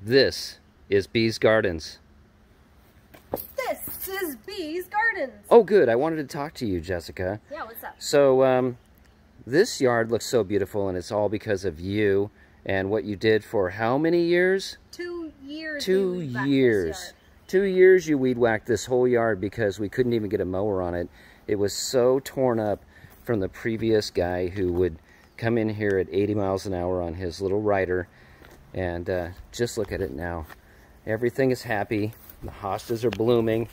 This is Bee's Gardens. This is Bee's Gardens. Oh, good. I wanted to talk to you, Jessica. Yeah, what's up? So, this yard looks so beautiful, and it's all because of you and what you did for how many years? 2 years. 2 years. 2 years you weed whacked this whole yard because we couldn't even get a mower on it. It was so torn up from the previous guy who would come in here at 80 miles an hour on his little rider. And just look at it now. Everything is happy. The hostas are blooming.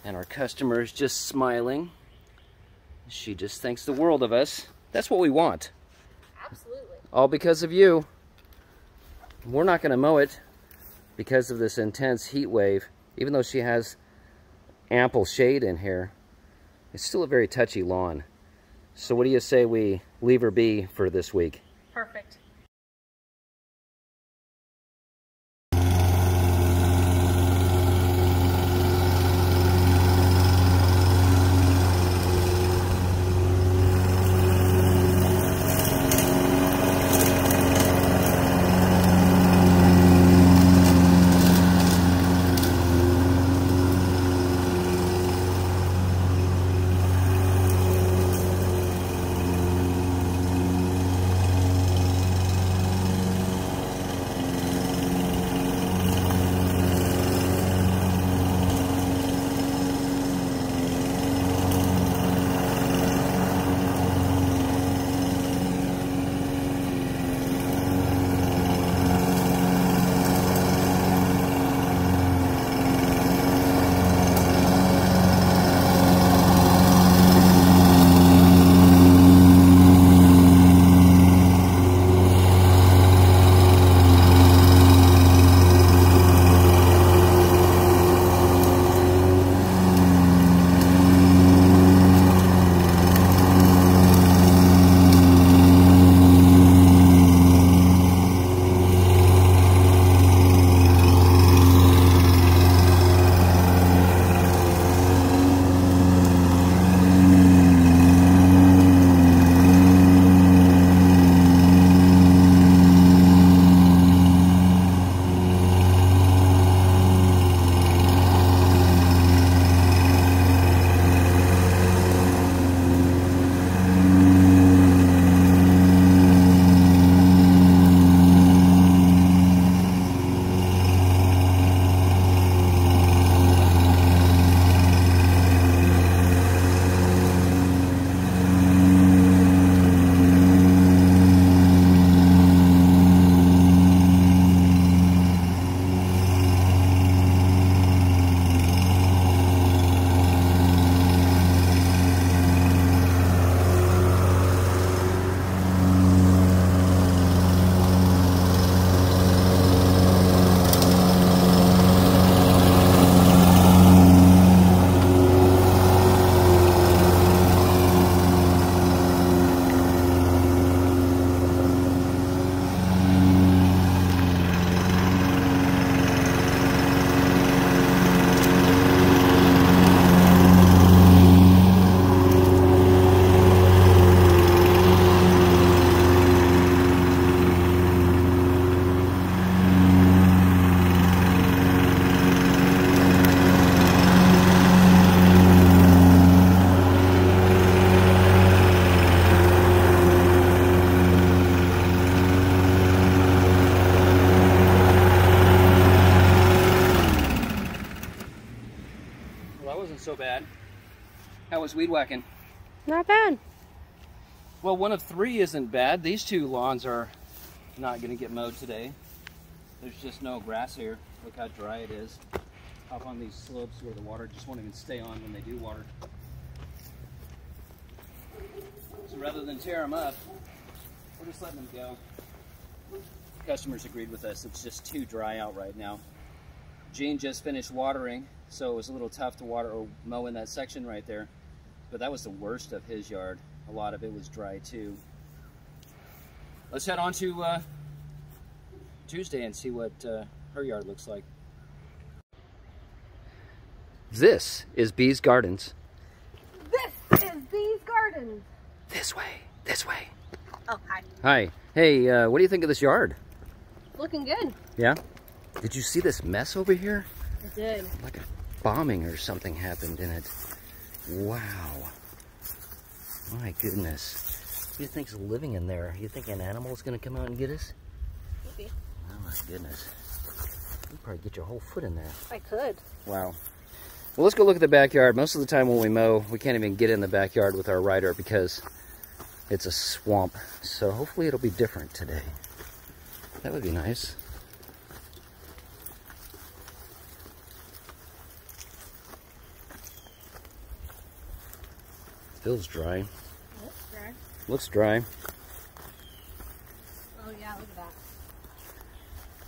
And our customer is just smiling. She just thinks the world of us. That's what we want. Absolutely. All because of you. We're not going to mow it because of this intense heat wave. Even though she has ample shade in here, it's still a very touchy lawn. So what do you say we leave her be for this week? Perfect. So bad. How was weed whacking? Not bad. Well, 1 of 3 isn't bad. These 2 lawns are not going to get mowed today. There's just no grass here. Look how dry it is. Up on these slopes where the water just won't even stay on when they do water. So rather than tear them up, we're just letting them go. Customers agreed with us. It's just too dry out right now. Gene just finished watering, so it was a little tough to water or mow in that section right there. But that was the worst of his yard. A lot of it was dry too. Let's head on to Tuesday and see what her yard looks like. This is Bee's Gardens. This is Bee's Gardens. This way, this way. Oh, hi. Hi. Hey, what do you think of this yard? Looking good. Yeah? Did you see this mess over here? I did. Like a bombing or something happened in it. Wow. My goodness. Who do you think's living in there? You think an animal's gonna come out and get us? Maybe. Oh my goodness. You'd probably get your whole foot in there. I could. Wow. Well, let's go look at the backyard. Most of the time when we mow, we can't even get in the backyard with our rider because it's a swamp. So hopefully it'll be different today. That would be nice. Feels dry. Looks dry. Looks dry. Oh yeah, look at that.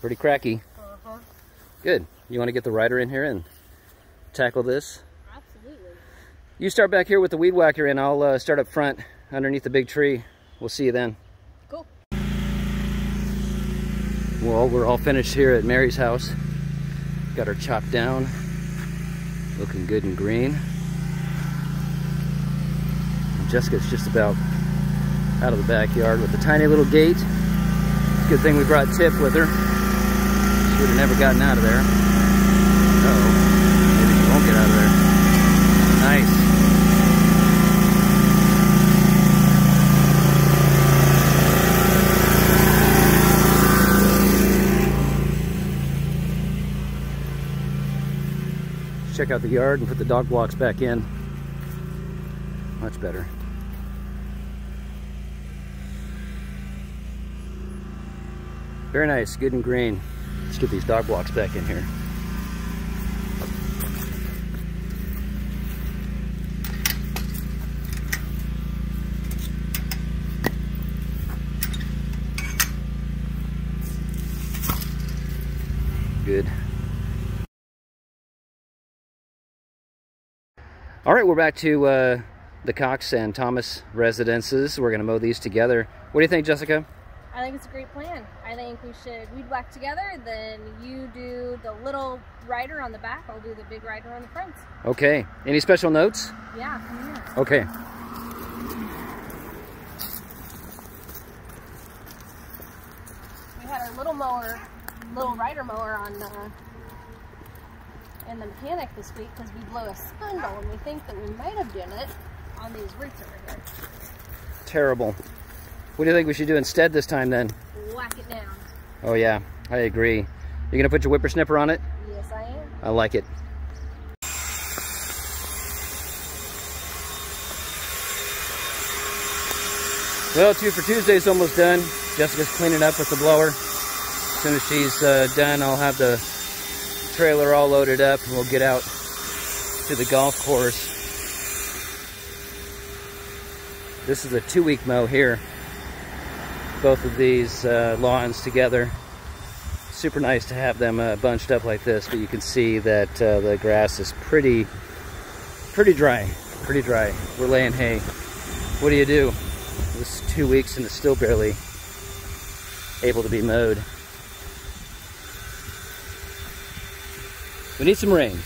Pretty cracky. Uh-huh. Good. You want to get the rider in here and tackle this? Absolutely. You start back here with the weed whacker and I'll start up front underneath the big tree. We'll see you then. Cool. Well, we're all finished here at Mary's house. Got her chopped down. Looking good and green. And Jessica's just about out of the backyard with a tiny little gate. Good thing we brought Tiff with her. She would have never gotten out of there. Uh-oh. Maybe she won't get out of there. Nice. Check out the yard and put the dog blocks back in. Much better. Very nice, good and green. Let's get these dog blocks back in here. Good. All right, we're back to the Cox and Thomas residences. We're gonna mow these together. What do you think, Jessica? I think it's a great plan. I think we should weed whack together, then you do the little rider on the back, I'll do the big rider on the front. Okay. Any special notes? Yeah, come here. Okay. We had our little rider mower on in the mechanic this week because we blew a spindle and we think that we might have done it on these roots over here. Terrible. What do you think we should do instead this time then? Whack it down. Oh yeah, I agree. You gonna put your whippersnipper on it? Yes, I am. I like it. Well, 2 for Tuesday's almost done. Jessica's cleaning up with the blower. As soon as she's done, I'll have the trailer all loaded up and we'll get out to the golf course. This is a 2-week mow here. Both of these lawns together. Super nice to have them bunched up like this, but you can see that the grass is pretty dry. Pretty dry. We're laying hay. What do you do? This is 2 weeks and it's still barely able to be mowed. We need some rain.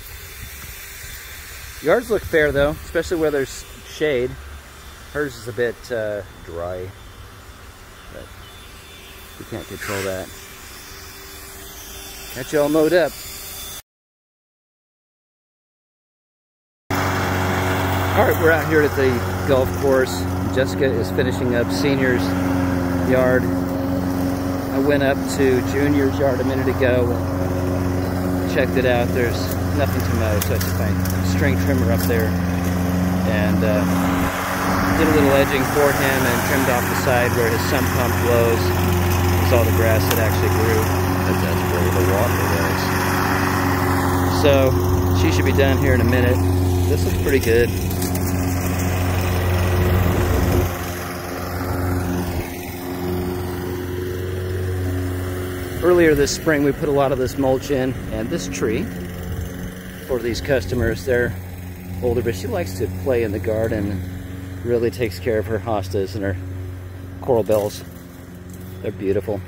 Yards look fair though, especially where there's shade. Hers is a bit dry, but we can't control that. Got you all mowed up. All right, we're out here at the golf course. Jessica is finishing up Senior's yard. I went up to Junior's yard a minute ago and checked it out. There's nothing to mow, so I took my string trimmer up there and did a little edging for him and trimmed off the side where his sump pump blows. There's all the grass that actually grew. That's where the water was. So she should be done here in a minute. This looks pretty good. Earlier this spring we put a lot of this mulch in, and this tree for these customers, they're older, but she likes to play in the garden. Really takes care of her hostas and her coral bells. They're beautiful.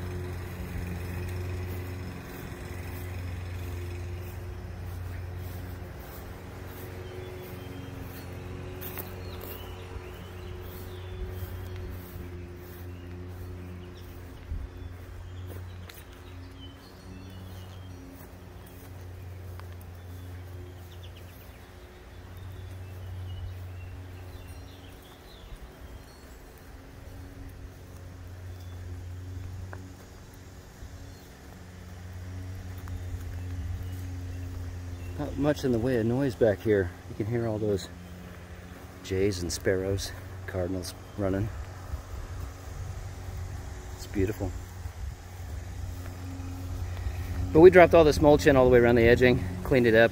Not much in the way of noise back here. You can hear all those jays and sparrows, cardinals running. It's beautiful. But we dropped all this mulch in all the way around the edging, cleaned it up,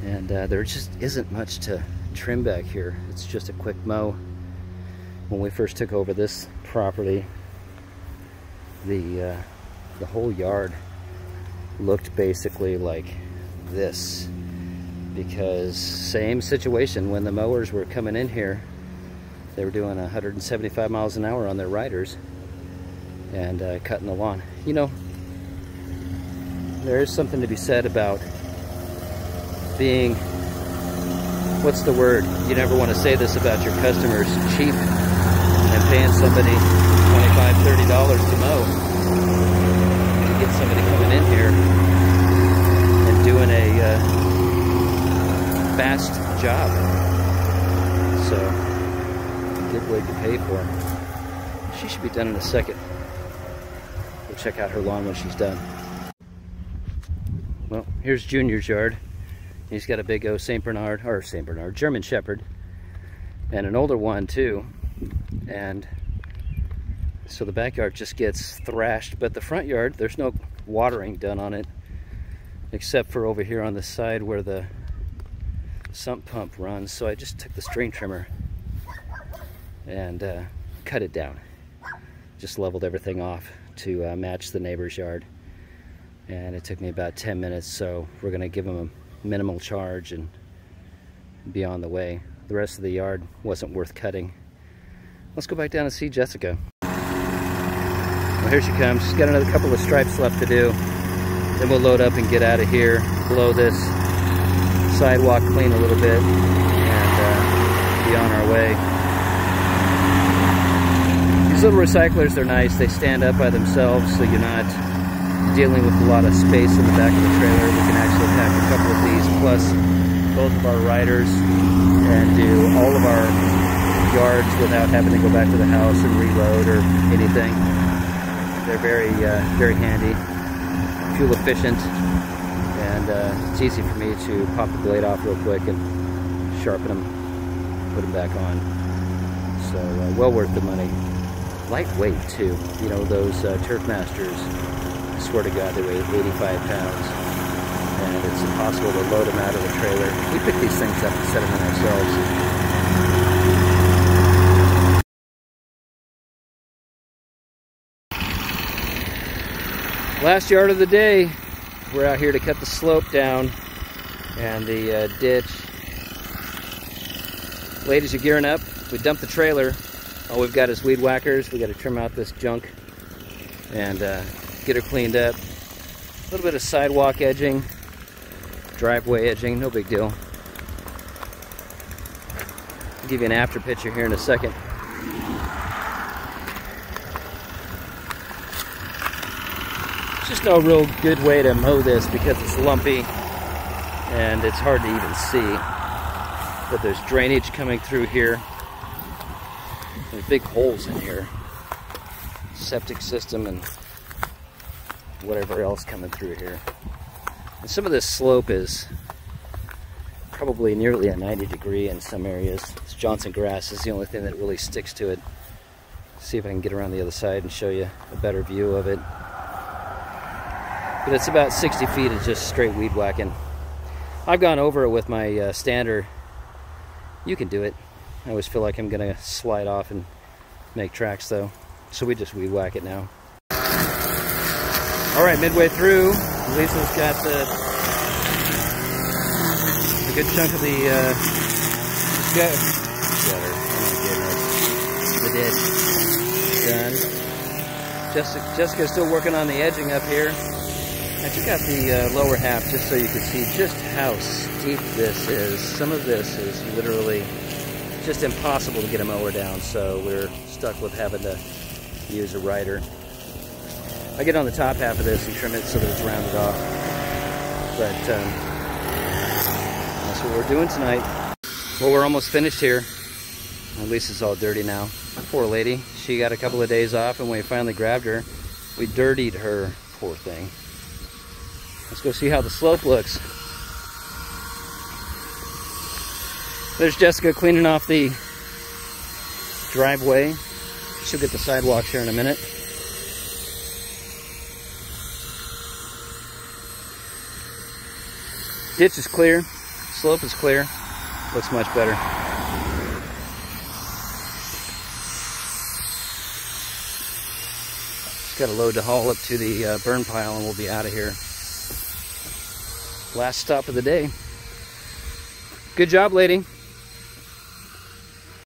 and there just isn't much to trim back here. It's just a quick mow. When we first took over this property, the whole yard looked basically like this, because same situation when the mowers were coming in here. They were doing 175 miles an hour on their riders and cutting the lawn. You know, there is something to be said about being, what's the word? You never want to say this about your customers, cheap, and paying somebody $25, $30 to mow. You get somebody coming in here and doing a fast job. So, good wage to pay for. She should be done in a second. We'll check out her lawn when she's done. Well, here's Junior's yard. He's got a big old German Shepherd, and an older one too. And so the backyard just gets thrashed, but the front yard, there's no watering done on it, except for over here on the side where the sump pump runs. So I just took the string trimmer and cut it down. Just leveled everything off to match the neighbor's yard. And it took me about 10 minutes, so we're gonna give them a minimal charge and be on the way. The rest of the yard wasn't worth cutting. Let's go back down and see Jessica. Well, here she comes. She's got another couple of stripes left to do. Then we'll load up and get out of here, blow this sidewalk clean a little bit, and be on our way. These little recyclers, they're nice. They stand up by themselves, so you're not dealing with a lot of space in the back of the trailer. We can actually pack a couple of these, plus both of our riders, and do all of our yards without having to go back to the house and reload or anything. They're very, very handy, fuel efficient, and it's easy for me to pop the blade off real quick and sharpen them, put them back on. So well worth the money. Lightweight too. You know, those Turfmasters, I swear to God, they weigh 85 pounds, and it's impossible to load them out of the trailer. We pick these things up and set them in ourselves. Last yard of the day. We're out here to cut the slope down and the ditch. Ladies are gearing up. We dumped the trailer. All we've got is weed whackers. We got to trim out this junk and get her cleaned up. A little bit of sidewalk edging, driveway edging, no big deal. I'll give you an after picture here in a second. It's just no real good way to mow this because it's lumpy and it's hard to even see. But there's drainage coming through here. There's big holes in here. Septic system and whatever else coming through here. And some of this slope is probably nearly a 90-degree in some areas. This Johnson grass is the only thing that really sticks to it. See if I can get around the other side and show you a better view of it. But it's about 60 feet of just straight weed whacking. I've gone over it with my stander. You can do it. I always feel like I'm gonna slide off and make tracks though. So we just weed whack it now. All right, midway through, Lisa's got a good chunk of the gutter. Oh my goodness. The ditch done. Jessica's still working on the edging up here. I took out the lower half just so you could see just how steep this is. Some of this is literally just impossible to get a mower down, so we're stuck with having to use a rider. I get on the top half of this and trim it so that it's rounded off. But that's what we're doing tonight. Well, we're almost finished here. Lisa's all dirty now. Poor lady. She got a couple of days off, and when we finally grabbed her, we dirtied her, poor thing. Let's go see how the slope looks. There's Jessica cleaning off the driveway. She'll get the sidewalks here in a minute. Ditch is clear, slope is clear, looks much better. Just got to load the haul up to the burn pile and we'll be out of here. Last stop of the day. Good job, lady.